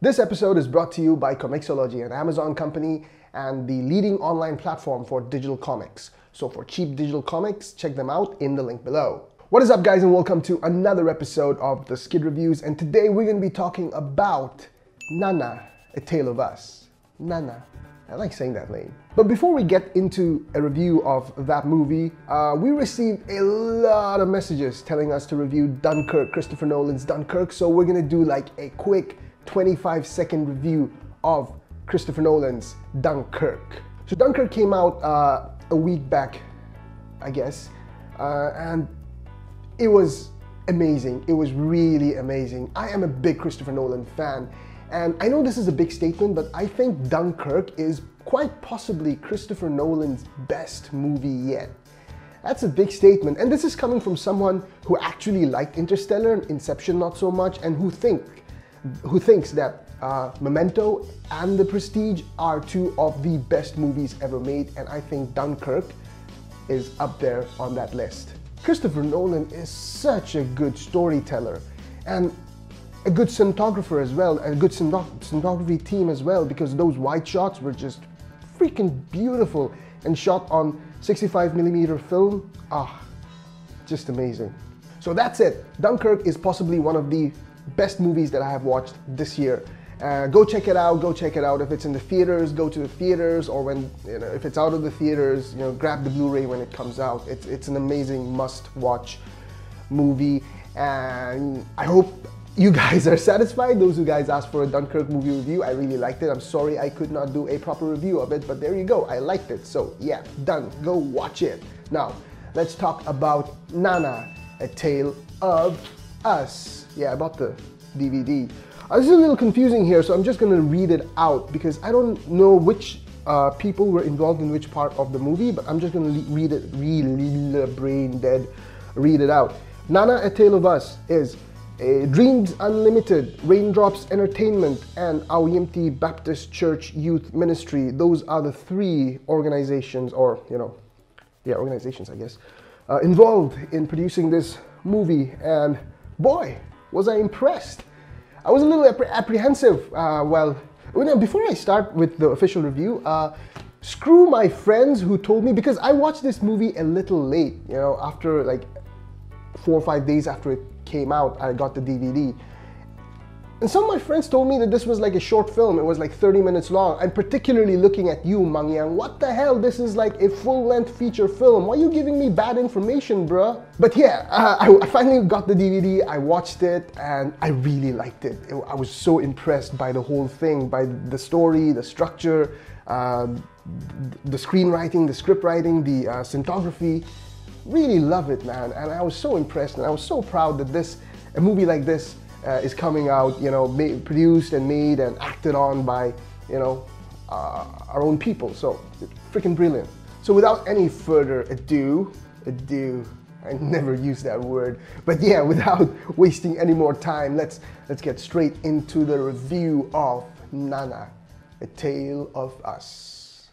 This episode is brought to you by Comixology, an Amazon company and the leading online platform for digital comics. So for cheap digital comics, check them out in the link below. What is up, guys, and welcome to another episode of the Skid Reviews. And today we're going to be talking about Nana, A Tale of Us. Nana. I like saying that name. But before we get into a review of that movie, we received a lot of messages telling us to review Dunkirk, Christopher Nolan's Dunkirk. So we're going to do like a quick 25-second review of Christopher Nolan's Dunkirk. So Dunkirk came out a week back, I guess, and it was amazing. It was really amazing. I am a big Christopher Nolan fan, and I know this is a big statement, but I think Dunkirk is quite possibly Christopher Nolan's best movie yet. That's a big statement, and this is coming from someone who actually liked Interstellar and Inception not so much, and who thinks that Memento and The Prestige are two of the best movies ever made, and I think Dunkirk is up there on that list. Christopher Nolan is such a good storyteller and a good cinematographer as well, and a good cinematography team as well, because those wide shots were just freaking beautiful and shot on 65mm film. Just amazing. So that's it. Dunkirk is possibly one of the best movies that I have watched this year. Go check it out. Go check it out. If it's in the theaters, go to the theaters, or when if it's out of the theaters, grab the Blu-ray when it comes out. It's an amazing must-watch movie, and I hope you guys are satisfied. Those who guys asked for a Dunkirk movie review, I really liked it. I'm sorry I could not do a proper review of it, but there you go. I liked it. So yeah, done. Go watch it. Now, let's talk about Nana, A Tale of Us. Yeah, about the DVD. This is a little confusing here, so I'm just going to read it out because I don't know which people were involved in which part of the movie, but I'm just going to read it, really brain dead, read it out. Nana, A Tale of Us is Dreams Unlimited, Raindrops Entertainment, and Auyimti Baptist Church Youth Ministry. Those are the three organizations, or organizations, I guess, involved in producing this movie, and boy, was I impressed. I was a little apprehensive. Before I start with the official review, screw my friends who told me, because I watched this movie a little late, after like 4 or 5 days after it came out, I got the DVD. And some of my friends told me that this was like a short film. It was like 30 minutes long. I'm particularly looking at you, Mangyang. What the hell? This is like a full-length feature film. Why are you giving me bad information, bruh? But yeah, I finally got the DVD. I watched it and I really liked it. I was so impressed by the whole thing, by the story, the structure, the screenwriting, the script writing, the cinematography. Really love it, man. And I was so impressed, and I was so proud that a movie like this is coming out, produced and made and acted on by, our own people. So, freaking brilliant. So without any further ado, I never use that word, but yeah, without wasting any more time, let's get straight into the review of Nana, A Tale of Us.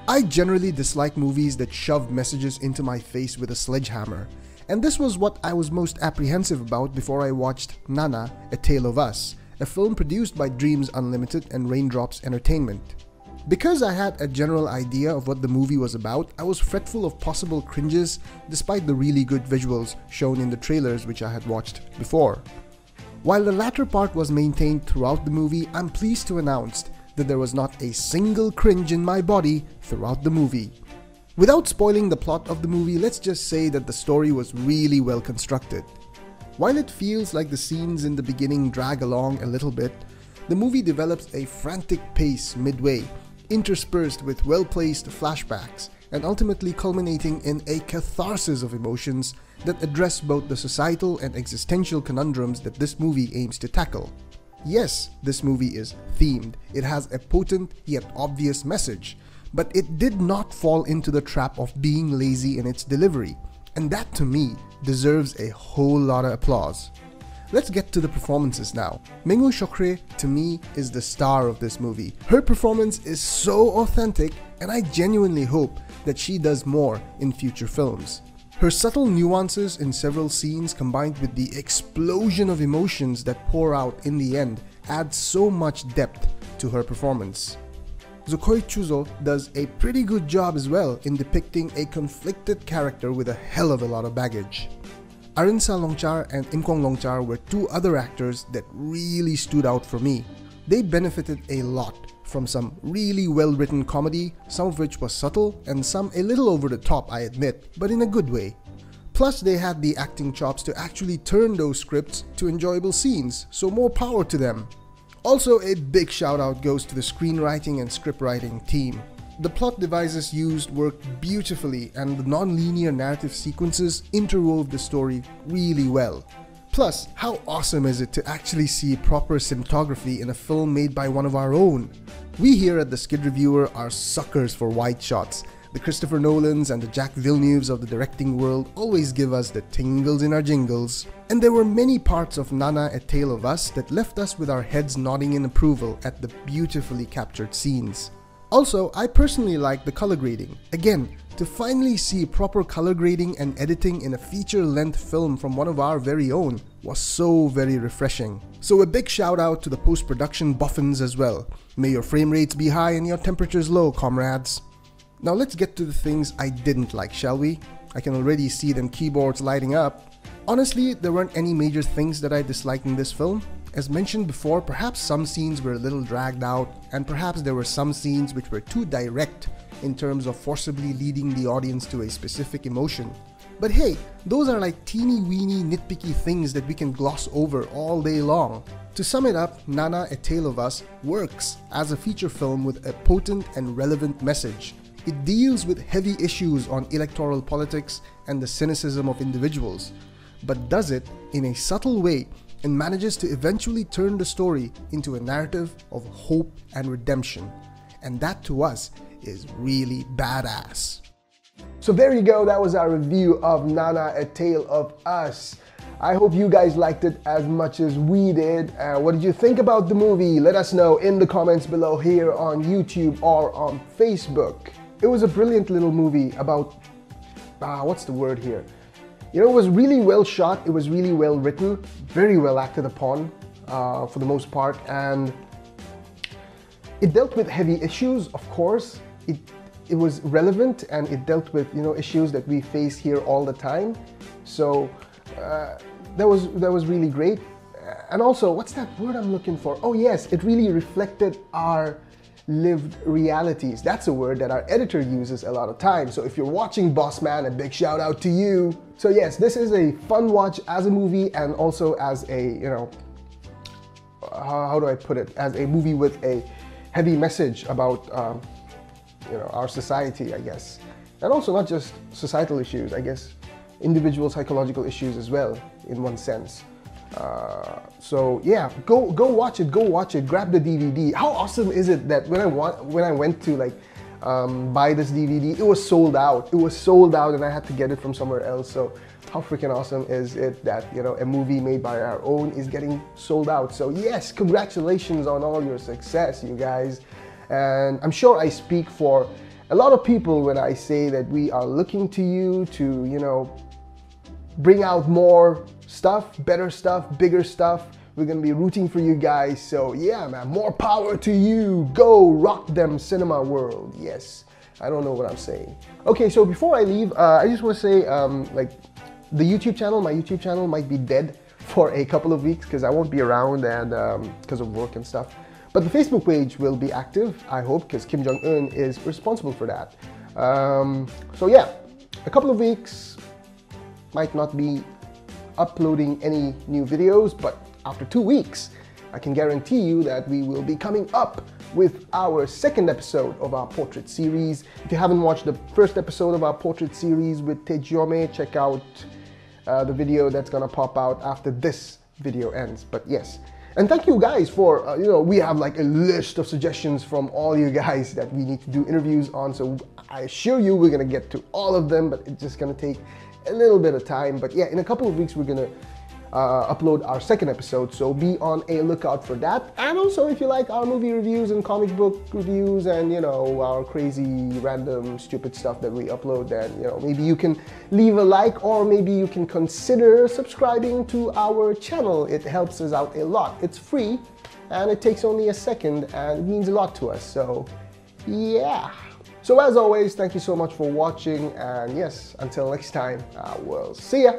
I generally dislike movies that shove messages into my face with a sledgehammer. And this was what I was most apprehensive about before I watched Nana, A Tale of Us, a film produced by Dreams Unlimited and Raindrops Entertainment. Because I had a general idea of what the movie was about, I was fretful of possible cringes despite the really good visuals shown in the trailers which I had watched before. While the latter part was maintained throughout the movie, I'm pleased to announce that there was not a single cringe in my body throughout the movie. Without spoiling the plot of the movie, let's just say that the story was really well constructed. While it feels like the scenes in the beginning drag along a little bit, the movie develops a frantic pace midway, interspersed with well-placed flashbacks, and ultimately culminating in a catharsis of emotions that address both the societal and existential conundrums that this movie aims to tackle. Yes, this movie is themed. It has a potent yet obvious message, but it did not fall into the trap of being lazy in its delivery, and that to me deserves a whole lot of applause. Let's get to the performances now. Mengwu Shokre, to me, is the star of this movie. Her performance is so authentic, and I genuinely hope that she does more in future films. Her subtle nuances in several scenes combined with the explosion of emotions that pour out in the end adds so much depth to her performance. Zokoi Chuzo does a pretty good job as well in depicting a conflicted character with a hell of a lot of baggage. Arinsa Longchar and Imkong Longchar were two other actors that really stood out for me. They benefited a lot from some really well-written comedy, some of which was subtle and some a little over the top, I admit, but in a good way. Plus, they had the acting chops to actually turn those scripts to enjoyable scenes, so more power to them. Also, a big shout out goes to the screenwriting and scriptwriting team. The plot devices used worked beautifully and the non-linear narrative sequences interwove the story really well. Plus, how awesome is it to actually see proper cinematography in a film made by one of our own? We here at the Skid Reviewer are suckers for wide shots. The Christopher Nolans and the Jack Villeneuves of the directing world always give us the tingles in our jingles. And there were many parts of Nana: A Tale of Us that left us with our heads nodding in approval at the beautifully captured scenes. Also, I personally like the color grading. Again, to finally see proper color grading and editing in a feature-length film from one of our very own was so very refreshing. So a big shout out to the post-production boffins as well. May your frame rates be high and your temperatures low, comrades. Now let's get to the things I didn't like, shall we? I can already see them keyboards lighting up. Honestly, there weren't any major things that I disliked in this film. As mentioned before, perhaps some scenes were a little dragged out, and perhaps there were some scenes which were too direct in terms of forcibly leading the audience to a specific emotion. But hey, those are like teeny weeny nitpicky things that we can gloss over all day long. To sum it up, Nana: A Tale of Us works as a feature film with a potent and relevant message. It deals with heavy issues on electoral politics and the cynicism of individuals, but does it in a subtle way and manages to eventually turn the story into a narrative of hope and redemption. And that to us is really badass. So there you go, that was our review of Nana: A Tale of Us. I hope you guys liked it as much as we did. What did you think about the movie? Let us know in the comments below here on YouTube or on Facebook. It was a brilliant little movie about, what's the word here? You know, it was really well shot, it was really well written, very well acted upon for the most part, and it dealt with heavy issues, of course. It was relevant and it dealt with, you know, issues that we face here all the time. So that was really great. And also, what's that word I'm looking for? Oh yes, it really reflected our lived realities. That's a word that our editor uses a lot of times. So if you're watching Boss Man, a big shout out to you. So yes, this is a fun watch as a movie and also as a, you know, how do I put it? As a movie with a heavy message about, you know, our society, I guess. And also not just societal issues, I guess, individual psychological issues as well, in one sense. So yeah, go watch it, grab the DVD. How awesome is it that when I went to like buy this DVD, it was sold out. It was sold out and I had to get it from somewhere else. So how freaking awesome is it that, you know, a movie made by our own is getting sold out. So yes, congratulations on all your success, you guys. And I'm sure I speak for a lot of people when I say that we are looking to you to, you know, bring out more stuff, better stuff, bigger stuff. We're gonna be rooting for you guys. So yeah, man, more power to you. Go rock them cinema world. Yes, I don't know what I'm saying. Okay, so before I leave, I just want to say, like, the YouTube channel, my YouTube channel might be dead for a couple of weeks because I won't be around and because of work and stuff. But the Facebook page will be active, I hope, because Kim Jong-un is responsible for that. So yeah, a couple of weeks, might not be uploading any new videos, but after 2 weeks, I can guarantee you that we will be coming up with our second episode of our portrait series. If you haven't watched the first episode of our portrait series with Tejome, check out the video that's gonna pop out after this video ends. But yes, and thank you guys for, you know, we have like a list of suggestions from all you guys that we need to do interviews on. So I assure you we're gonna get to all of them, but it's just gonna take a little bit of time. But yeah, in a couple of weeks we're gonna upload our second episode, so be on a lookout for that. And also, if you like our movie reviews and comic book reviews and, you know, our crazy random stupid stuff that we upload, then, you know, maybe you can leave a like, or maybe you can consider subscribing to our channel. It helps us out a lot. It's free and it takes only a second and it means a lot to us. So yeah. So as always, thank you so much for watching, and yes, until next time, we'll see ya.